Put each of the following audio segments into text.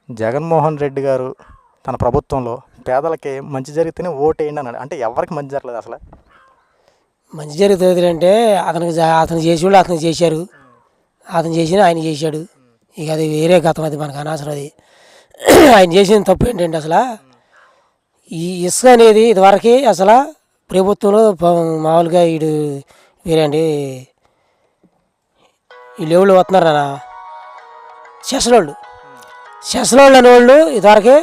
జగన్మోహన్ రెడ్డి గారు తన ప్రభుత్వంలో పేదలకి మంచి జరిగితేనే ఓటేయండి అన్నాడు. అంటే ఎవరికి మంచి జరగలేదు అసలు. మంచి జరుగుతుంది అంటే అతను చేసేవాళ్ళు అతను చేశారు, అతను చేసిన ఆయన చేశాడు. ఇక అది వేరే గతం, అది మనకు అనవసరం. అది ఆయన చేసిన తప్పు ఏంటంటే అసలు ఈ ఇసుక అనేది ఇదివరకు అసలు ప్రభుత్వంలో మామూలుగా వీడు వేరే అండి వీళ్ళు ఎవరు వస్తున్నారన్న సెసలోళ్ళు అనేవాళ్ళు ఇదివరకే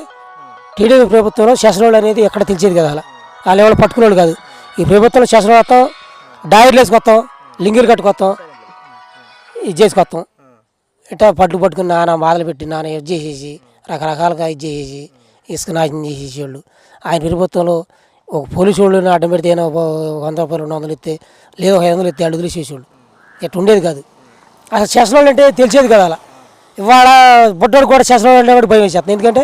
టీడీపీ ప్రభుత్వంలో సెసలోళ్ళు అనేది ఎక్కడ తెలిసేది కదా. అలా వాళ్ళు ఎవరు పట్టుకునేవాళ్ళు కాదు. ఈ ప్రభుత్వంలో సెసలు వస్తాం, డైర్లు వేసుకొస్తాం, లింగిలు కట్టుకొస్తాం, ఇది చేసుకొస్తాం. ఇట్లా పట్టుకుని నాన్న బాధలు పెట్టి నాన్న ఇది చేసేసి రకరకాలుగా ఇది చేసేసి ఇసుక నాశనం చేసేసేవాళ్ళు. ఆయన ప్రభుత్వంలో ఒక పోలీసు వాళ్ళని అడ్డం పెడితే 100 రూపాయలు 200 ఇస్తే, లేదు 500 ఇస్తే అడుగులు చేసేవాళ్ళు. ఇట్లా ఉండేది కాదు. అసలు సెసలోళ్ళు అంటే తెలిసేది కదా. అలా ఇవాళ బుడ్డోడు కూడా సెసలోళ్ళు అంటే భయం వేసేస్తాను. ఎందుకంటే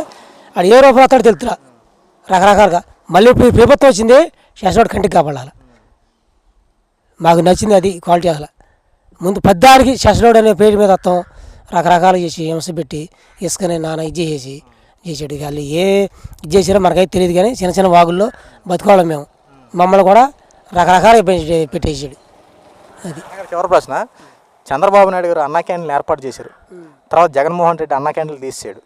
అది ఏ రూపాయలు వస్తాడో తెలుతురా రకరకాలుగా. మళ్ళీ ఇప్పుడు ప్రభుత్వం వచ్చింది, సెసలోడు కంటికి కాపాడాలి. మాకు నచ్చింది అది క్వాలిటీ. అసలు ముందు పెద్దానికి సెసలోడు అనే పేరు మీద వస్తాం, రకరకాలు చేసి హింస పెట్టి ఇసుకనే నాన్న ఇది చేసాడు. వాళ్ళు ఏ ఇది చేసారో మనకైతే తెలియదు, కానీ చిన్న చిన్న వాగుల్లో బతుకోవాలి మేము. మమ్మల్ని కూడా రకరకాలుగా పెట్టేసాడు. అది చివరి ప్రశ్న. చంద్రబాబు నాయుడు గారు అన్నా క్యాంటీన్లు ఏర్పాటు చేశారు, తర్వాత జగన్మోహన్ రెడ్డి అన్నా క్యాంటీన్లు తీసేసాడు.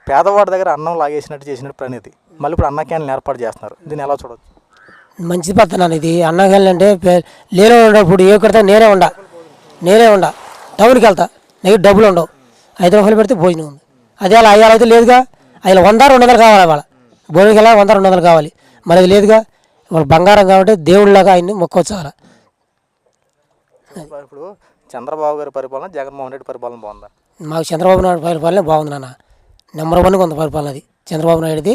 పేదవాడి దగ్గర అన్నం లాగేసినట్టు చేసినట్టు ప్రణీతి. మళ్ళీ ఇప్పుడు అన్నా క్యాంటీన్లు ఏర్పాటు చేస్తున్నారు. దీన్ని ఎలా చూడవచ్చు? మంచి పద్ధతి అన్న ఇది. అన్నా క్యాంటీన్లు అంటే లేనే ఉండప్పుడు ఏ కొడతా నేనే ఉండా టౌన్కి వెళ్తా, నెగిటి డబ్బులు ఉండవు. 5 రూపాయలు పెడితే భోజనం ఉంది. అదే అలా అయ్యాలి అయితే లేదుగా. అలా 100-200 కావాలి. వాళ్ళ భోజనంకి వెళ్ళాలి 100-200 కావాలి. మరి అది లేదుగా. వాళ్ళు బంగారం కాబట్టి దేవుళ్ళలాగా ఆయన్ని మొక్కొచ్చు. అలా ఇప్పుడు చంద్రబాబు గారి పరిపాలన, జగన్మోహన్ రెడ్డి పరిపాలన బాగుందా? మాకు చంద్రబాబు నాయుడు పరిపాలన బాగుంది నాన్న. నెంబర్ 1గా ఉంది పరిపాలన. అది చంద్రబాబు నాయుడుది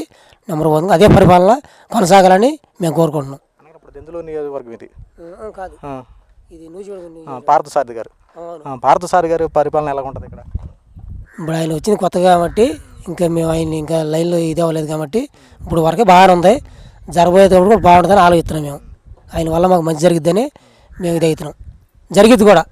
నెంబర్ 1. అదే పరిపాలన కొనసాగాలని మేము కోరుకుంటున్నాం. ఇప్పుడు ఎందులో నియోజకవర్గం ఇది కాదు, ఇది పార్థసారథి గారు. పార్థసారథి గారి పరిపాలన ఎలా ఉంటుంది ఇక్కడ? ఇప్పుడు ఆయన వచ్చింది కొత్తగా కాబట్టి ఇంకా మేము ఆయన ఇంకా లైన్లో ఇది అవ్వలేదు కాబట్టి ఇప్పుడు వరకే బాగానే ఉంది. జరగబోయేటప్పుడు కూడా బాగుంటుందని ఆలోచిస్తున్నాం మేము. ఆయన వల్ల మాకు మంచి జరిగిద్దని మేము ఇది అవుతున్నాం. జరిగిద్ది కూడా.